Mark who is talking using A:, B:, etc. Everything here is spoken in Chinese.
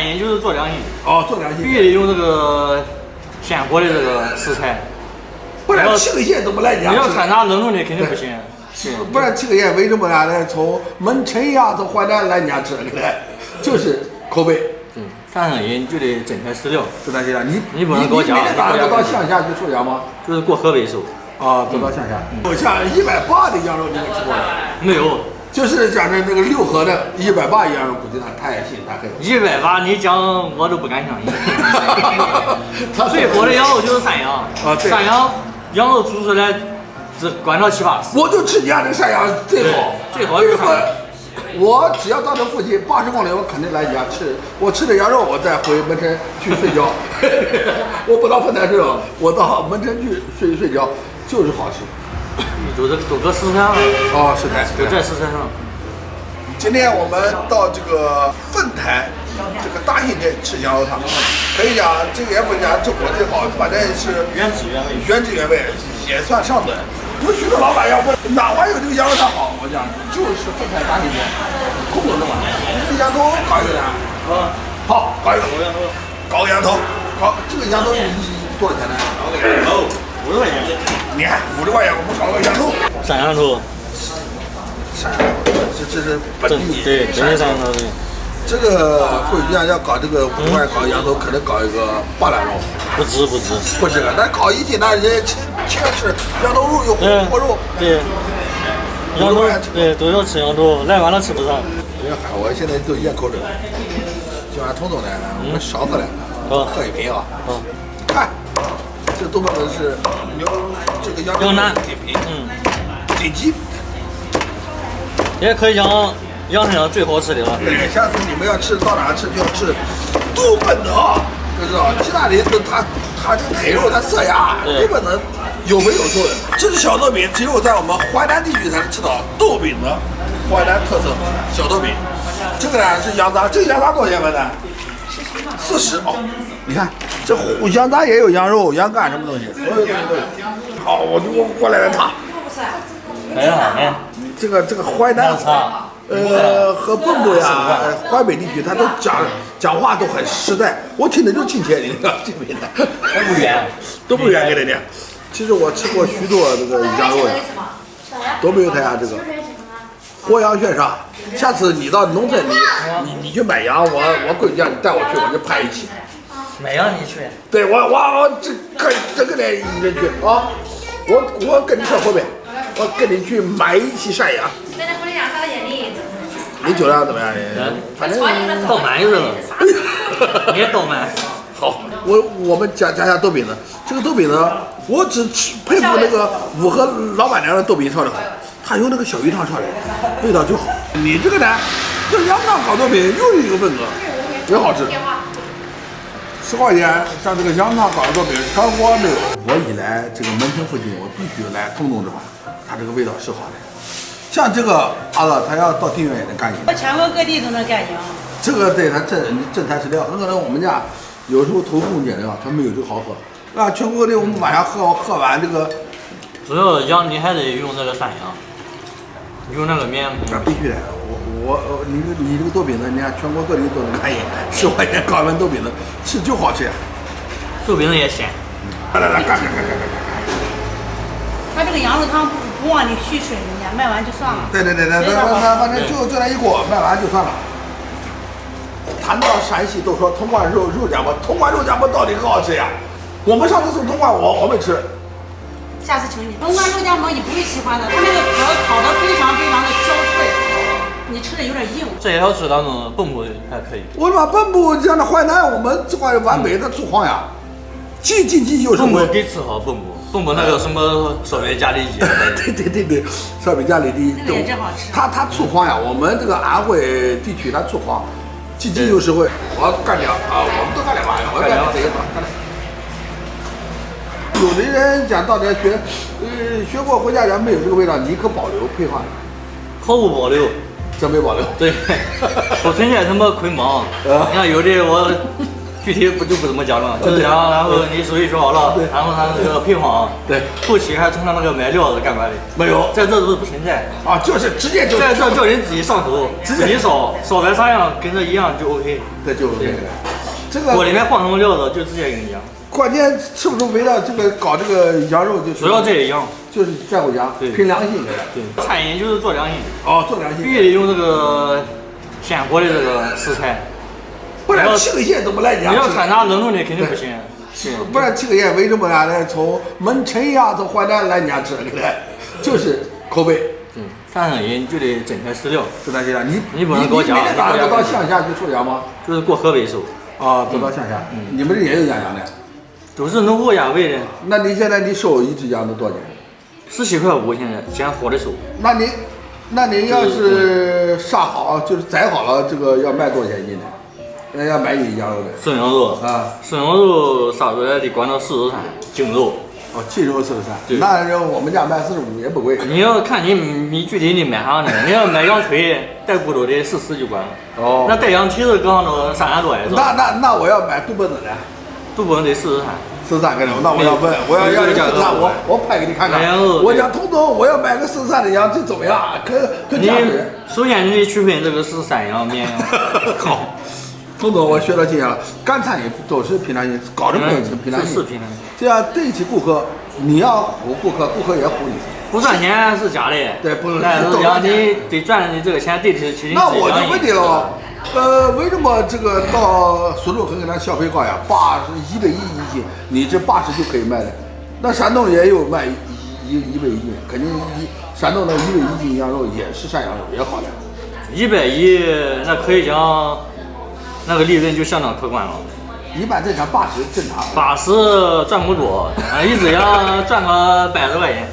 A: 饮就是做凉席。
B: 哦，做凉席
A: 必须得用这个鲜活的这个食材，
B: 不然七个县怎么来你家吃？
A: 你要穿插冷冻的肯定不行。
B: 不然七个县为什么呢？从门城呀，从淮南来你家吃，就是口碑。
A: 对，山上人就得真材实料。
B: 真材实料，你
A: 不能给我讲。
B: 你哪走到乡下去收羊吗？
A: 就是过河北收。
B: 啊，走到乡下。像180的羊肉，你们吃过吗？
A: 没有。
B: 就是讲的那个六合的180羊肉，估计他太心太黑。
A: 180，你讲我都不敢相信。最火的羊肉就是山羊啊，山羊羊肉煮出来是关到7、8次。
B: 我就吃你家这山羊最好，
A: 最好就是山羊。
B: 我只要到这附近80公里，我肯定来你家吃。我吃了羊肉，我再回门城去睡觉。我不到分台睡，我到门城去睡觉，就是好吃。
A: 走个食材上。
B: 哦，食材
A: 就在食材上。
B: 今天我们到这个凤台这个大兴店吃羊肉汤，可以讲这个也不讲这火最好，反正是
A: 原汁原味，
B: 也算上等。有许多老板要问哪块有这个羊肉汤好，我讲就是凤台大兴店，空手的嘛。这羊头搞一个呢？好，搞一个。搞羊头，搞这个羊头多少钱呢？50块钱。你看50块钱，我们搞个羊头。
A: 山羊头。
B: 这是本地
A: 对，本地山羊头对。
B: 这个贵居要搞这个50块搞羊头，可能搞一个8两肉。不值啊！但搞一斤那人家切吃羊头肉有活肉。
A: 对。羊头对都要吃羊头，来晚了吃不上。
B: 嗨，我现在都咽口水了。今晚童总呢，我们少喝点，喝一瓶啊。看，这多半都是这个羊腩点评，顶级。
A: 也可以讲羊身上最好吃的了。
B: 对，下次你们要吃到哪吃就要吃杜本的啊，知道其他的它这个腿肉它色牙，杜本的有没有做的？这是小豆饼，只有在我们淮南地区才能吃到豆饼的淮南特色小豆饼。这个呢是羊杂，这个羊杂多少钱呢？40哦。你看这羊杂也有羊肉、羊肝什么东西，所有东西都有。好，我过来了它。
A: 哎呀，
B: 这个淮南和蚌埠呀，淮北地区，他都讲话都很实在，我听着就亲切，你知道这边的都不远给你讲。其实我吃过许多这个羊肉呀，都没有他家这个活羊炫杀。下次你到农村你去买羊，我闺女让你带我去，我就派一起。
A: 买羊你去？
B: 对我这个来你这去啊，我跟你扯后面。我跟你去买一起山羊。你酒量怎么样？反正
A: 倒满就是了。你也倒满。
B: 好，我们讲下豆饼呢。这个豆饼呢，我只佩服那个五河老板娘的豆饼烧的好，她用那个小鱼汤烧的，味道就好。你这个呢，这羊汤烤豆饼又是一个风格，也好吃。10块钱，像这个羊汤烤豆饼，全国没有。我一来这个门城附近，我必须来通东这块。它这个味道是好的，像这个阿子，他要到定远也能干赢。
C: 我全国各地都能干赢。
B: 这个对他真材实料，很可能我们家有时候投工减料，他没有这个好喝。啊，全国各地我们晚上喝完这个，
A: 主要羊你还得用那个山羊，用那个面。
B: 啊，必须的。你这个豆饼呢，你看全国各地都能干赢，10块钱搞一碗豆饼呢，吃就好吃呀。
A: 豆饼也鲜。
B: 来干。
C: 他这个羊肉汤不往里续水，人家卖完就算了。
B: 对，反正就那一锅卖完就算了。谈到陕西都说潼关肉夹馍，潼关肉夹馍到底很好吃呀。我们上次从潼关我没吃。
C: 下次请你。潼关肉夹馍你不会喜欢的，它那个壳烤得非常的焦脆，你吃的有点硬。
A: 这也好吃，当中蚌埠还可以。
B: 我说蚌埠像那淮南，我们这块皖北它粗犷呀，既经济又是。
A: 蚌埠得吃好蚌埠那个什么烧饼加里脊。
B: 对，烧饼加里脊。
C: 那个也真好吃。
B: 它粗犷呀，我们这个安徽地区它粗犷，经济又实惠。我干2啊，我们都干2把呀，我干这一把。有的人讲到底学过回家讲没有这个味道，你可保留配方。
A: 毫无保留。
B: 真没保留。
A: 对，不存在什么捆绑。你看有的我具体就不怎么讲了，就是讲，然后你手艺学好了，然后它这个配方，
B: 对，
A: 后期还从他那个买料子干嘛的？
B: 没有，
A: 在这都不存在
B: 啊，就是直接就
A: 在这叫人自己上手，自己烧出啥样跟这一样就 OK，
B: 这就 OK。这个
A: 锅里面放什么料子就直接跟你讲。
B: 关键是不是围绕这个搞这个羊肉就是？
A: 主要这一样，
B: 就是在乎羊，凭良心的。
A: 对，餐饮就是做良心。
B: 哦，做良心。
A: 必须得用这个鲜活的这个食材，
B: 不然七个县怎么来你家？
A: 你要穿啥冷冻的肯定不行。
B: 是，不然七个县为什么俺呢？从门城呀，从淮南来你家吃的，就是口碑。
A: 对，干生意就得真材实料。
B: 真材实料，你
A: 不能搞假。
B: 你每天早上都到乡下去收羊吗？
A: 就是过河北收。
B: 啊，都到乡下。你们这也有养羊的？
A: 都是农户养喂的。
B: 那你现在你收一只羊都多少钱
A: ？17块5现在，现活的收。
B: 那你要是杀好，就是宰好了，这个要卖多少钱一斤呢？要买一羊肉的。
A: 生羊肉啊，生羊肉杀出来得管到43，净肉。
B: 哦，净肉43。对。那我们家卖45也不贵。
A: 你要看你具体你买啥呢？你要买羊腿带骨头的40就管了。哦。那带羊蹄子搁上头300多一只。
B: 那我要买肚子的。
A: 肚子得43
B: 个人，那我要问，我要43，我拍给你看看。我讲童总，我要买个43的羊，这怎么样？可价值。
A: 首先你得区分这个是山羊、绵羊。
B: 好，童总，我学到经验了。干餐饮都是凭良心，搞这个凭良心。
A: 是凭良心。
B: 这样对得起顾客，你要唬顾客，顾客也唬你。
A: 不赚钱是假的。对，不是。但是你得赚你这个钱对得起。
B: 那我就问你了。为什么这个到苏州河跟咱消费高呀？110一斤，你这80就可以卖的。那山东也有卖100一斤，肯定山东的100一斤羊肉也是山羊肉，也好的。
A: 110那可以讲，那个利润就相当可观了。
B: 一般正常80正常。
A: 80赚不多，一只羊赚个80多块钱。